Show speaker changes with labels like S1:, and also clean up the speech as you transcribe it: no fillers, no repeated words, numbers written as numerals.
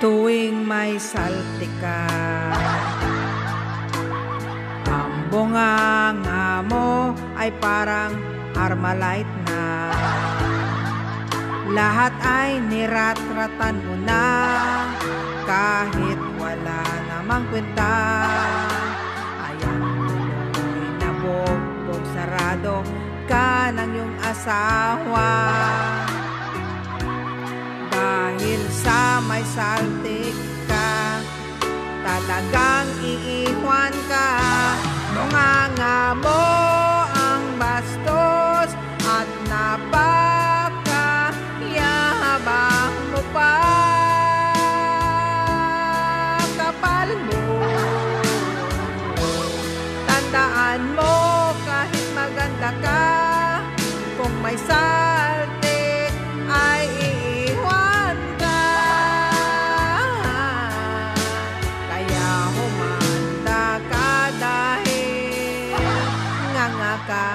S1: Tuwing may saltik ka, ang bunganga mo ay parang Armalite na. Lahat ay niratratan mo na, kahit wala namang kwenta. Ayan, tuloy na bugbog sarado ka ng iyong asawa. Dahil sa may saltik ka, talagang iiwan ka. Bunganga mo ang bastos at napakayabang mo pa. Kapal mo, tandaan mo kahit maganda ka, kung may saltik ay iiwan ka. Kaya humanda ka dahil nganga ka.